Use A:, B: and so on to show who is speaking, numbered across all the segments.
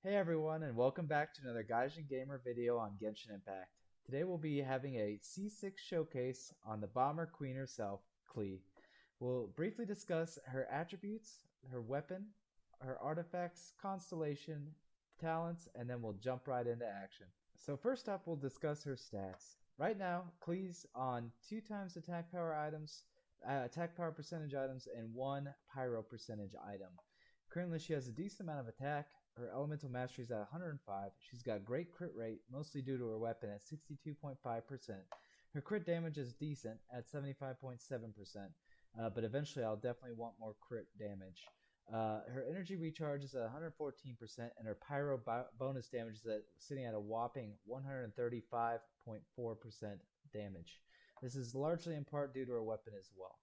A: Hey everyone, and welcome back to another Gaijin Gamer video on Genshin Impact. Today we'll be having a C-6 showcase on the Bomber Queen herself, Klee. We'll briefly discuss her attributes, her weapon, her artifacts, constellation, talents, and then we'll jump right into action. So first up, we'll discuss her stats. Right now, Klee's on 2 times attack power items, attack power percentage items, and 1 pyro percentage item. Currently, she has a decent amount of attack. Her elemental mastery is at 105. She's got great crit rate, mostly due to her weapon at 62.5%. Her crit damage is decent at 75.7%, but eventually I'll definitely want more crit damage. Her energy recharge is at 114%, and her pyro bonus damage is sitting at a whopping 135.4% damage. This is largely in part due to her weapon as well.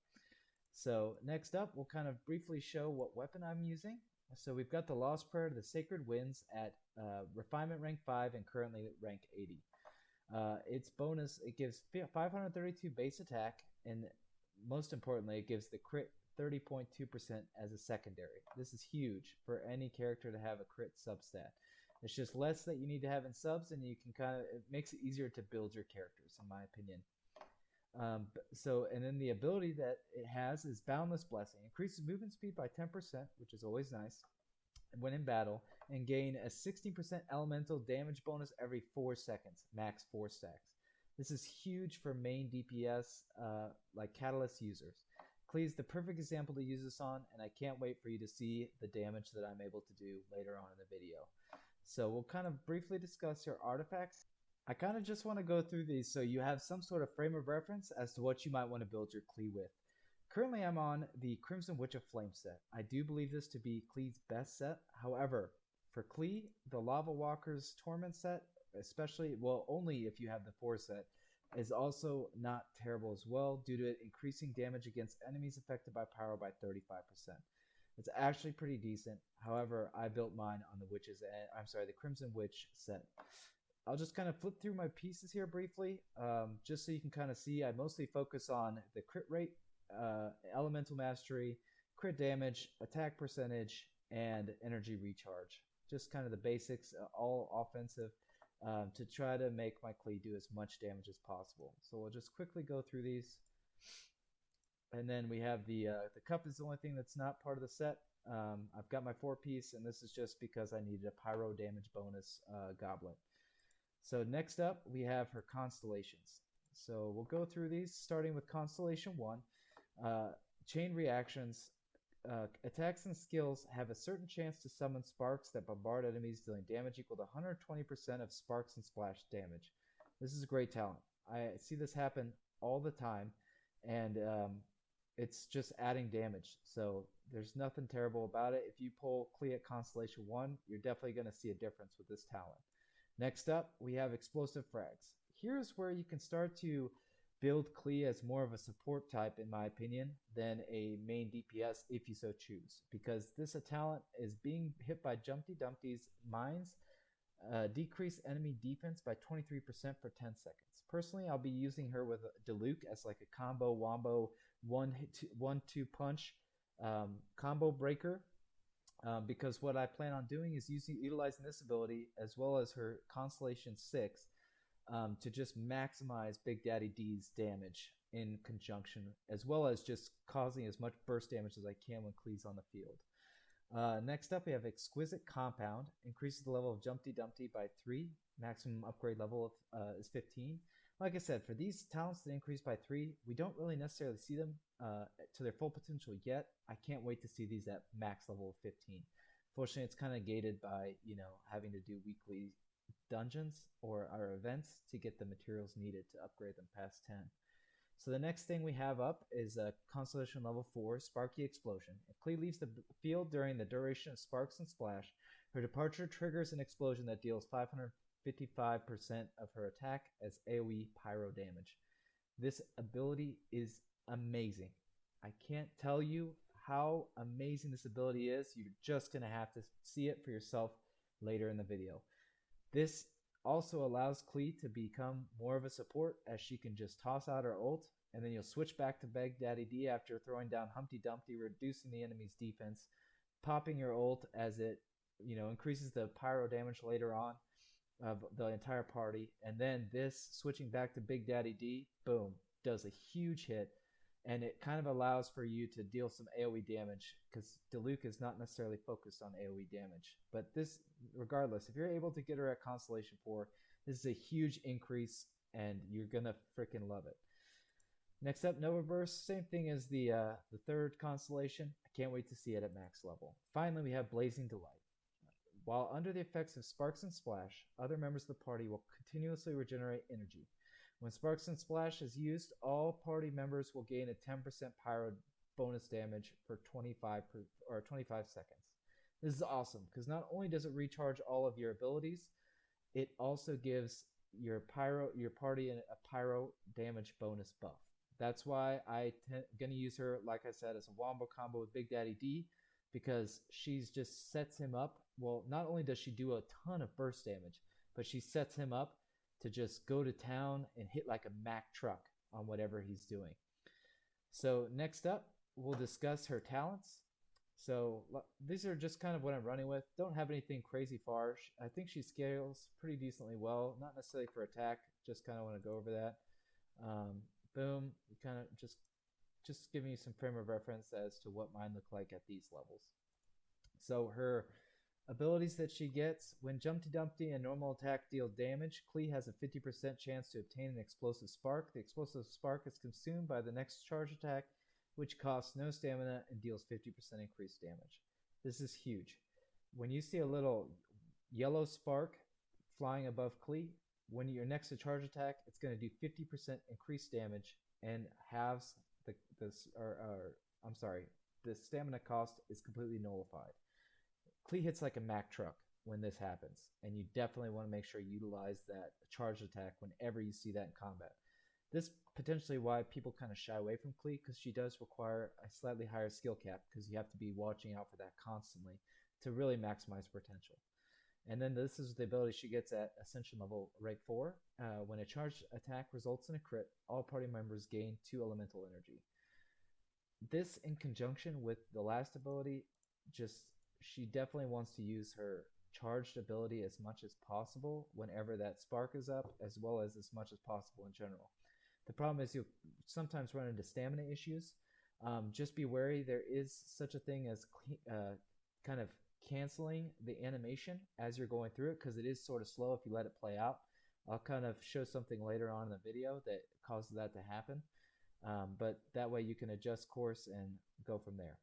A: So next up, we'll kind of briefly show what weapon I'm using. So we've got the Lost Prayer to the Sacred Winds at Refinement rank 5 and currently rank 80. Its bonus, it gives 532 base attack, and most importantly, it gives the crit 30.2% as a secondary. This is huge for any character to have a crit substat. It's just less that you need to have in subs, and you can it makes it easier to build your characters, in my opinion. And then the ability that it has is Boundless Blessing. Increases movement speed by 10%, which is always nice when in battle, and gain a 16% elemental damage bonus every 4 seconds, max 4 stacks. This is huge for main DPS like Catalyst users. Klee is the perfect example to use this on, and I can't wait for you to see the damage that I'm able to do later on in the video. So we'll kind of briefly discuss your artifacts. I kind of just want to go through these so you have some sort of frame of reference as to what you might want to build your Klee with. Currently, I'm on the Crimson Witch of Flame set. I do believe this to be Klee's best set. However, for Klee, the Lava Walker's Torment set, especially, well, only if you have the 4 set, is also not terrible as well due to it increasing damage against enemies affected by pyro by 35%. It's actually pretty decent. However, I built mine on the Crimson Witch set. I'll just kind of flip through my pieces here briefly, just so you can kind of see. I mostly focus on the crit rate, elemental mastery, crit damage, attack percentage, and energy recharge. Just kind of the basics, all offensive, to try to make my Klee do as much damage as possible. So we'll just quickly go through these. And then we have the cup is the only thing that's not part of the set. I've got my 4-piece, and this is just because I needed a pyro damage bonus goblet. So next up, we have her Constellations. So we'll go through these, starting with Constellation 1. Chain reactions. Attacks and skills have a certain chance to summon sparks that bombard enemies, dealing damage equal to 120% of sparks and splash damage. This is a great talent. I see this happen all the time, and it's just adding damage. So there's nothing terrible about it. If you pull Klee at Constellation 1, you're definitely going to see a difference with this talent. Next up, we have Explosive Frags. Here's where you can start to build Klee as more of a support type, in my opinion, than a main DPS if you so choose. Because this talent is being hit by Jumpty Dumpty's mines, decrease enemy defense by 23% for 10 seconds. Personally, I'll be using her with Diluc as like a combo wombo 1-2 punch combo breaker. Because what I plan on doing is utilizing this ability as well as her Constellation 6 to just maximize Big Daddy D's damage in conjunction, as well as just causing as much burst damage as I can when Klee's on the field. Next up, we have Exquisite Compound. Increases the level of Jumpty Dumpty by 3. Maximum upgrade level is 15. Like I said, for these talents that increase by 3, we don't really necessarily see them to their full potential yet. I can't wait to see these at max level of 15. Fortunately, it's kind of gated by, having to do weekly dungeons or events to get the materials needed to upgrade them past 10. So the next thing we have up is Constellation level 4, Sparky Explosion. If Klee leaves the field during the duration of Sparks and Splash, her departure triggers an explosion that deals 555% of her attack as AoE pyro damage. This ability is amazing. I can't tell you how amazing this ability is. You're just going to have to see it for yourself later in the video. This also allows Klee to become more of a support, as she can just toss out her ult, and then you'll switch back to Big Daddy D after throwing down Humpty Dumpty, reducing the enemy's defense, popping your ult as it increases the pyro damage later on of the entire party. And then this switching back to Big Daddy D, boom, does a huge hit. And it kind of allows for you to deal some AoE damage because Diluc is not necessarily focused on AoE damage. But this, regardless, if you're able to get her at Constellation 4, this is a huge increase and you're going to freaking love it. Next up, Nova Burst. Same thing as the third Constellation. I can't wait to see it at max level. Finally, we have Blazing Delight. While under the effects of Sparks and Splash, other members of the party will continuously regenerate energy. When Sparks and Splash is used, all party members will gain a 10% pyro bonus damage for 25 seconds. This is awesome because not only does it recharge all of your abilities, it also gives your party a pyro damage bonus buff. That's why I'm going to use her, like I said, as a wombo combo with Big Daddy D because she just sets him up. Well, not only does she do a ton of burst damage, but she sets him up to just go to town and hit like a Mack truck on whatever he's doing. So next up, we'll discuss her talents. So these are just kind of what I'm running with. Don't have anything crazy far. I think she scales pretty decently well. Not necessarily for attack, just kind of want to go over that. Boom, kind of just giving you some frame of reference as to what mine look like at these levels. So her abilities that she gets: when Jumpty Dumpty and normal attack deal damage, Klee has a 50% chance to obtain an explosive spark. The explosive spark is consumed by the next charge attack, which costs no stamina and deals 50% increased damage. This is huge. When you see a little yellow spark flying above Klee, when you're next to charge attack, it's going to do 50% increased damage and halves the stamina cost is completely nullified. Klee hits like a Mack truck when this happens, and you definitely want to make sure you utilize that charge attack whenever you see that in combat. This potentially why people kind of shy away from Klee, because she does require a slightly higher skill cap because you have to be watching out for that constantly to really maximize potential. And then this is the ability she gets at Ascension level rank 4. When a charged attack results in a crit, all party members gain 2 elemental energy. This in conjunction with the last ability, she definitely wants to use her charged ability as much as possible whenever that spark is up, as well as much as possible in general. The problem is you'll sometimes run into stamina issues. Just be wary, there is such a thing as kind of canceling the animation as you're going through it, because it is sort of slow if you let it play out. I'll kind of show something later on in the video that causes that to happen, but that way you can adjust course and go from there.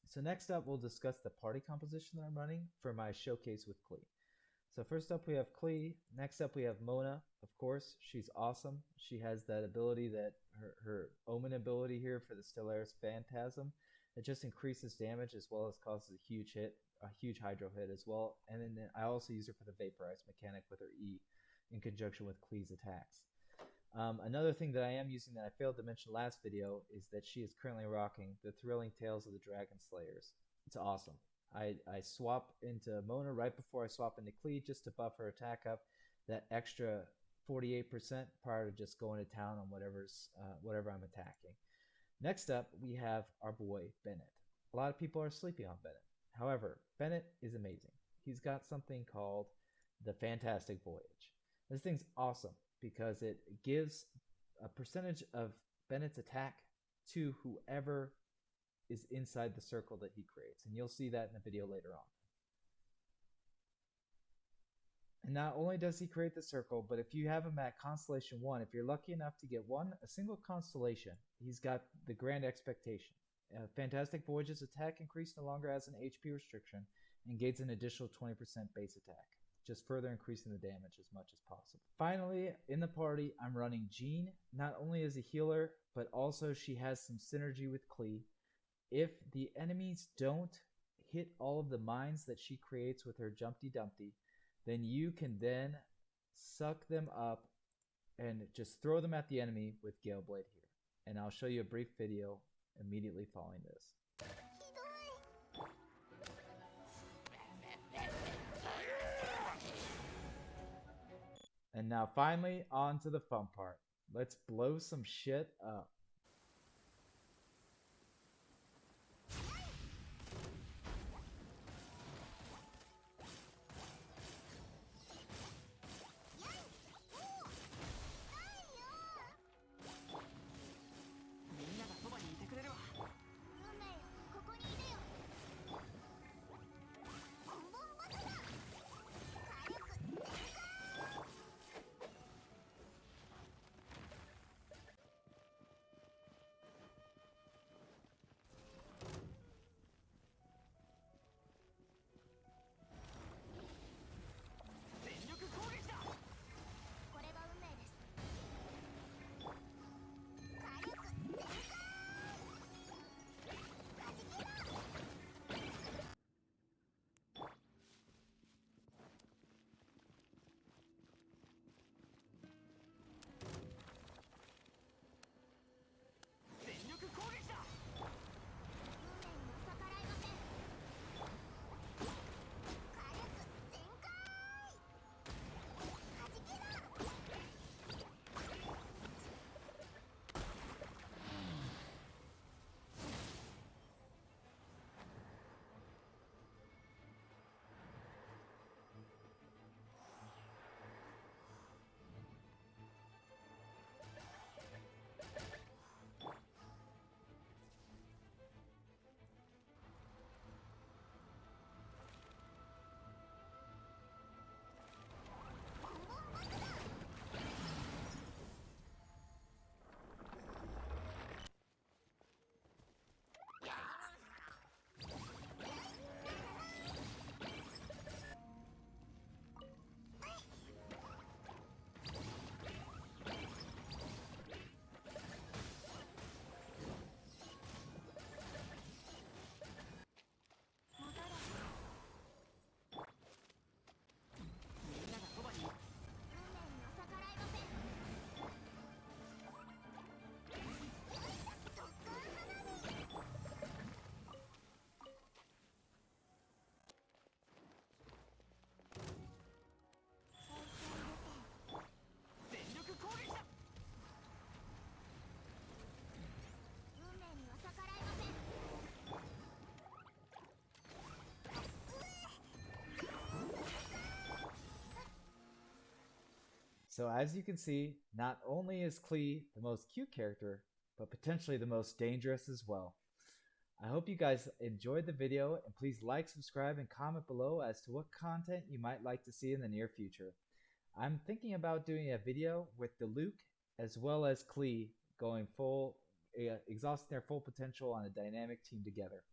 A: So next up, we'll discuss the party composition that I'm running for my showcase with Klee. So first up, we have Klee. Next up, we have Mona. Of course, she's awesome. She has that ability, that her Omen ability here for the Stellaris Phantasm. It just increases damage as well as causes a huge hit, a huge hydro hit as well. And then I also use her for the Vaporize mechanic with her E in conjunction with Klee's attacks. Another thing that I am using that I failed to mention last video is that she is currently rocking the Thrilling Tales of the Dragon Slayers. It's awesome. I swap into Mona right before I swap into Klee just to buff her attack up that extra 48% prior to just going to town on whatever I'm attacking. Next up, we have our boy Bennett. A lot of people are sleeping on Bennett. However, Bennett is amazing. He's got something called the Fantastic Voyage. This thing's awesome because it gives a percentage of Bennett's attack to whoever is inside the circle that he creates. And you'll see that in the video later on. And not only does he create the circle, but if you have him at Constellation 1, if you're lucky enough to get a single Constellation, he's got the Grand Expectation. Fantastic Voyage's attack increase no longer has an HP restriction and gains an additional 20% base attack, just further increasing the damage as much as possible. Finally, in the party, I'm running Jean, not only as a healer, but also she has some synergy with Klee. If the enemies don't hit all of the mines that she creates with her Jumpty Dumpty, then you can then suck them up and just throw them at the enemy with Gale Blade here. And I'll show you a brief video immediately following this. And now finally, on to the fun part. Let's blow some shit up. So as you can see, not only is Klee the most cute character, but potentially the most dangerous as well. I hope you guys enjoyed the video, and please like, subscribe, and comment below as to what content you might like to see in the near future. I'm thinking about doing a video with the Luke as well as Klee going full, exhausting their full potential on a dynamic team together.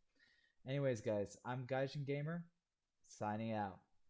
A: Anyways guys, I'm Genshin Gamer, signing out.